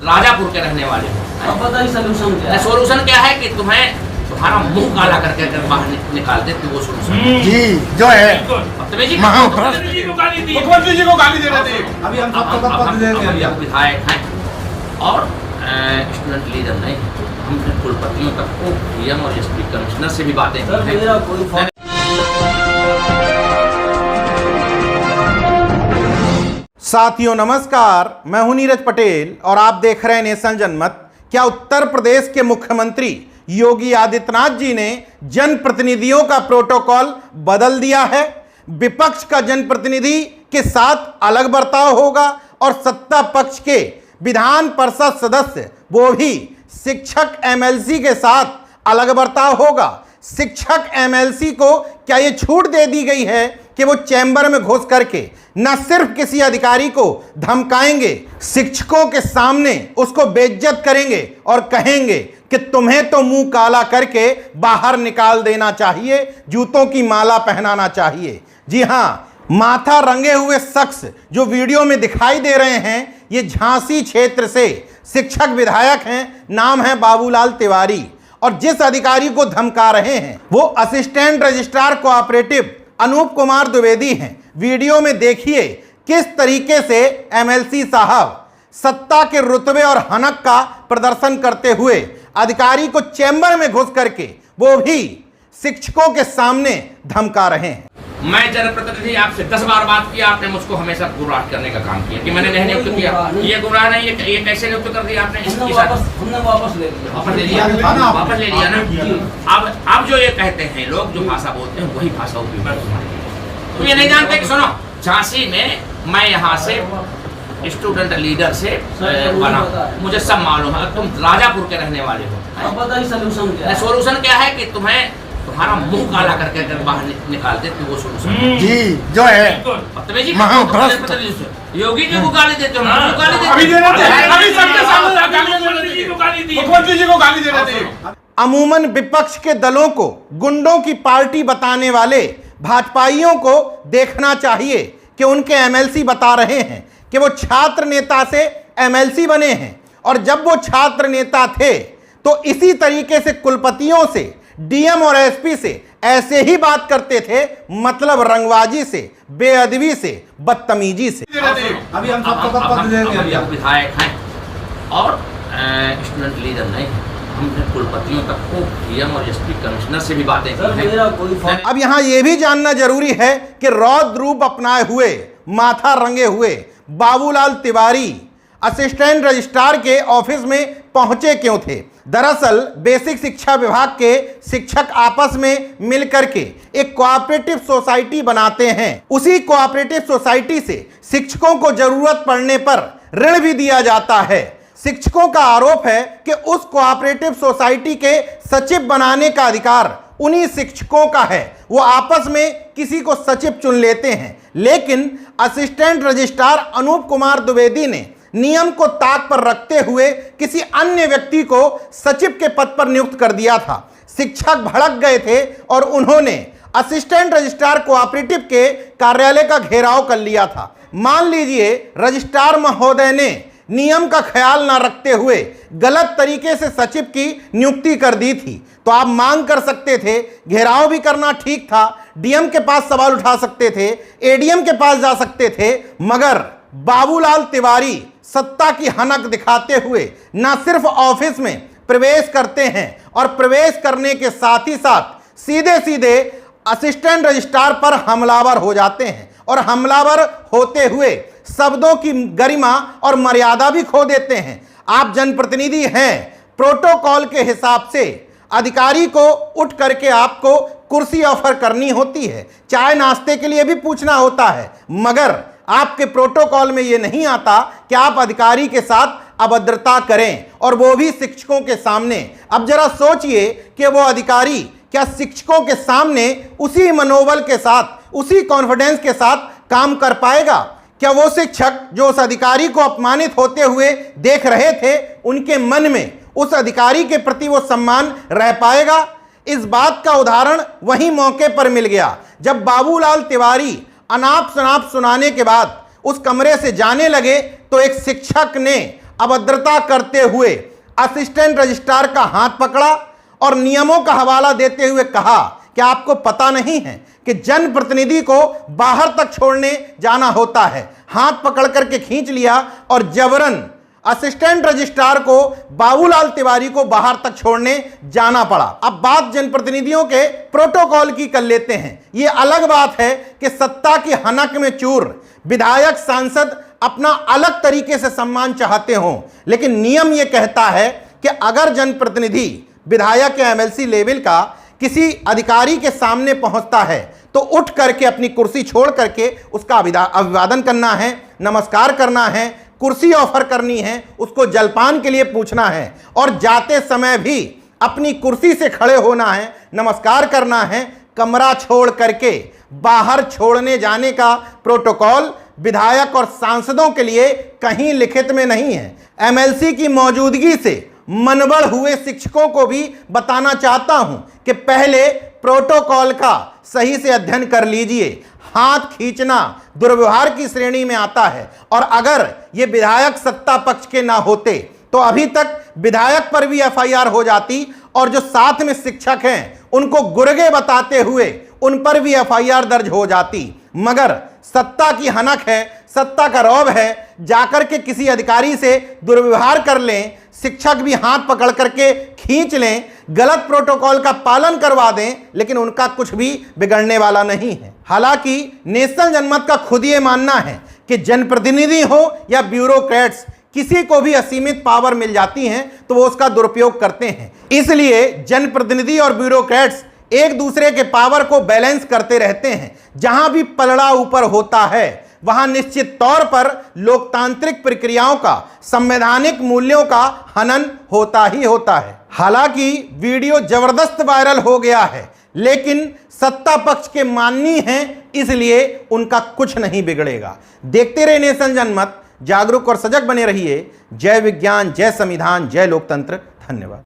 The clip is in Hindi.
राजापुर के रहने वाले हो। अब बताइए सोल्यूशन क्या है? सोल्यूशन क्या है कि तुम्हारा मुंह काला करके अगर बाहर निकाल दे तो वो सोल्यूशन जी जो है मुख्यमंत्री जी को गाली दी। मुख्यमंत्री जी को गाली दे रहे थे। अभी हम सबको पद दे देंगे। अभी आप विधायक हैं और स्टूडेंट लीडर नहीं, हमने कुलपतियों तक को डीएम और एसपी कमिश्नर से भी बातें सर की मेरा हैं। कोई साथियों नमस्कार, मैं हूं नीरज पटेल और आप देख रहे हैं नेशनल जनमत। क्या उत्तर प्रदेश के मुख्यमंत्री योगी आदित्यनाथ जी ने जनप्रतिनिधियों का प्रोटोकॉल बदल दिया है? विपक्ष का जनप्रतिनिधि के साथ अलग बर्ताव होगा और सत्ता पक्ष के विधान परिषद सदस्य वो भी शिक्षक एमएलसी के साथ अलग बर्ताव होगा। शिक्षक एमएलसी को क्या ये छूट दे दी गई है कि वो चैम्बर में घुस करके न सिर्फ किसी अधिकारी को धमकाएंगे, शिक्षकों के सामने उसको बेइज्जत करेंगे और कहेंगे कि तुम्हें तो मुंह काला करके बाहर निकाल देना चाहिए, जूतों की माला पहनाना चाहिए। जी हाँ, माथा रंगे हुए शख्स जो वीडियो में दिखाई दे रहे हैं, ये झांसी क्षेत्र से शिक्षक विधायक हैं, नाम है बाबूलाल तिवारी। और जिस अधिकारी को धमका रहे हैं वो assistant registrar cooperative Anup Kumar Dwivedi हैं। वीडियो में देखिए किस तरीके से एमएलसी साहब सत्ता के रुतबे और हनक का प्रदर्शन करते हुए अधिकारी को चैम्बर में घुस करके वो भी शिक्षकों के सामने धमका रहे हैं। मैं जनप्रतिनिधि आपसे 10 बार बात किया, आपने मुझको हमेशा गुमराह करने का काम किया कि मैंने नहीं नियुक्त किया। ये गुमराह नहीं, ये कैसे नियुक्त कर दिया आपने? हमने वापस ले लिया। वापस ले लिया ना। अब जो ये कहते हैं लोग, जो भाषा बोलते हैं वही भाषा उपयोग तुम ये नहीं जानते कि सुनो, झांसी में मैं यहाँ से स्टूडेंट लीडर से बना, मुझे सब मालूम है। तुम राजापुर के रहने वाले हो। अब बताइए सोल्यूशन क्या है? सोल्यूशन क्या है कि तुम्हारा मुंह काला करके अगर बाहर निकाल दे तो वो सोल्यूशन जी जो है योगी जी को गाली देते हो। मुख्यमंत्री जी को गाली दे रहे थे। अमूमन विपक्ष के दलों को गुंडों की पार्टी बताने वाले भाजपाइयों को देखना चाहिए कि उनके एमएलसी बता रहे हैं कि वो छात्र नेता से एमएलसी बने हैं, और जब वो छात्र नेता थे तो इसी तरीके से कुलपतियों से, डीएम और एसपी से ऐसे ही बात करते थे, मतलब रंगबाजी से, बेअदबी से, बदतमीजी से। अभी हम सबको पद दे देंगे। अभी आप विधायक हैं और स्टूडेंट लीडर नहीं, हमने कुलपतियों तक को डीएम और एसपी कमिश्नर से भी बातें सर की हैं। मेरा कोई अब यहाँ ये भी जानना जरूरी है कि रौद्र रूप अपनाए हुए, माथा रंगे हुए बाबूलाल तिवारी असिस्टेंट रजिस्ट्रार के ऑफिस में पहुंचे क्यों थे? दरअसल बेसिक शिक्षा विभाग के शिक्षक आपस में मिलकर के एक कोऑपरेटिव सोसाइटी बनाते हैं। उसी कोऑपरेटिव सोसाइटी से शिक्षकों को जरूरत पड़ने पर ऋण भी दिया जाता है। शिक्षकों का आरोप है कि उस कोऑपरेटिव सोसाइटी के सचिव बनाने का अधिकार उन्हीं शिक्षकों का है। वो आपस में किसी को सचिव चुन लेते हैं, लेकिन असिस्टेंट रजिस्ट्रार अनूप कुमार द्विवेदी ने नियम को ताक पर रखते हुए किसी अन्य व्यक्ति को सचिव के पद पर नियुक्त कर दिया था। शिक्षक भड़क गए थे और उन्होंने असिस्टेंट रजिस्ट्रार कोऑपरेटिव के कार्यालय का घेराव कर लिया था। मान लीजिए रजिस्ट्रार महोदय ने नियम का ख्याल ना रखते हुए गलत तरीके से सचिव की नियुक्ति कर दी थी, तो आप मांग कर सकते थे, घेराव भी करना ठीक था, डीएम के पास सवाल उठा सकते थे, एडीएम के पास जा सकते थे, मगर बाबूलाल तिवारी सत्ता की हनक दिखाते हुए न सिर्फ ऑफिस में प्रवेश करते हैं और प्रवेश करने के साथ ही साथ सीधे सीधे असिस्टेंट रजिस्ट्रार पर हमलावर हो जाते हैं, और हमलावर होते हुए शब्दों की गरिमा और मर्यादा भी खो देते हैं। आप जनप्रतिनिधि हैं, प्रोटोकॉल के हिसाब से अधिकारी को उठ करके आपको कुर्सी ऑफर करनी होती है, चाय नाश्ते के लिए भी पूछना होता है, मगर आपके प्रोटोकॉल में ये नहीं आता कि आप अधिकारी के साथ अभद्रता करें, और वो भी शिक्षकों के सामने। अब जरा सोचिए कि वो अधिकारी क्या शिक्षकों के सामने उसी मनोबल के साथ, उसी कॉन्फिडेंस के साथ काम कर पाएगा? क्या वो शिक्षक जो उस अधिकारी को अपमानित होते हुए देख रहे थे, उनके मन में उस अधिकारी के प्रति वो सम्मान रह पाएगा? इस बात का उदाहरण वहीं मौके पर मिल गया जब बाबूलाल तिवारी अनाप शनाप सुनाने के बाद उस कमरे से जाने लगे तो एक शिक्षक ने अभद्रता करते हुए असिस्टेंट रजिस्ट्रार का हाथ पकड़ा और नियमों का हवाला देते हुए कहा कि आपको पता नहीं है कि जनप्रतिनिधि को बाहर तक छोड़ने जाना होता है। हाथ पकड़ करके खींच लिया और जबरन असिस्टेंट रजिस्ट्रार को बाबूलाल तिवारी को बाहर तक छोड़ने जाना पड़ा। अब बात जनप्रतिनिधियों के प्रोटोकॉल की कर लेते हैं। यह अलग बात है कि सत्ता की हनक में चूर विधायक सांसद अपना अलग तरीके से सम्मान चाहते हों, लेकिन नियम यह कहता है कि अगर जनप्रतिनिधि विधायक या एमएलसी लेवल का किसी अधिकारी के सामने पहुंचता है तो उठ करके अपनी कुर्सी छोड़ करके उसका अभिवादन करना है, नमस्कार करना है, कुर्सी ऑफर करनी है, उसको जलपान के लिए पूछना है और जाते समय भी अपनी कुर्सी से खड़े होना है, नमस्कार करना है। कमरा छोड़ करके बाहर छोड़ने जाने का प्रोटोकॉल विधायक और सांसदों के लिए कहीं लिखित में नहीं है। एमएलसी की मौजूदगी से मनबड़ हुए शिक्षकों को भी बताना चाहता हूं कि पहले प्रोटोकॉल का सही से अध्ययन कर लीजिए। हाथ खींचना दुर्व्यवहार की श्रेणी में आता है और अगर ये विधायक सत्ता पक्ष के ना होते तो अभी तक विधायक पर भी एफआईआर हो जाती और जो साथ में शिक्षक हैं उनको गुर्गे बताते हुए उन पर भी एफआईआर दर्ज हो जाती। मगर सत्ता की हनक है, सत्ता का रौब है, जाकर के किसी अधिकारी से दुर्व्यवहार कर लें, शिक्षक भी हाथ पकड़ करके खींच लें, गलत प्रोटोकॉल का पालन करवा दें, लेकिन उनका कुछ भी बिगड़ने वाला नहीं है। हालांकि नेशनल जनमत का खुद ये मानना है कि जनप्रतिनिधि हो या ब्यूरोक्रेट्स, किसी को भी असीमित पावर मिल जाती है तो वो उसका दुरुपयोग करते हैं। इसलिए जनप्रतिनिधि और ब्यूरोक्रेट्स एक दूसरे के पावर को बैलेंस करते रहते हैं। जहां भी पलड़ा ऊपर होता है वहां निश्चित तौर पर लोकतांत्रिक प्रक्रियाओं का, संवैधानिक मूल्यों का हनन होता ही होता है। हालांकि वीडियो जबरदस्त वायरल हो गया है, लेकिन सत्ता पक्ष के माननी हैं, इसलिए उनका कुछ नहीं बिगड़ेगा। देखते रहे नेशन जनमत, जागरूक और सजग बने रहिए। जय विज्ञान, जय संविधान, जय लोकतंत्र। धन्यवाद।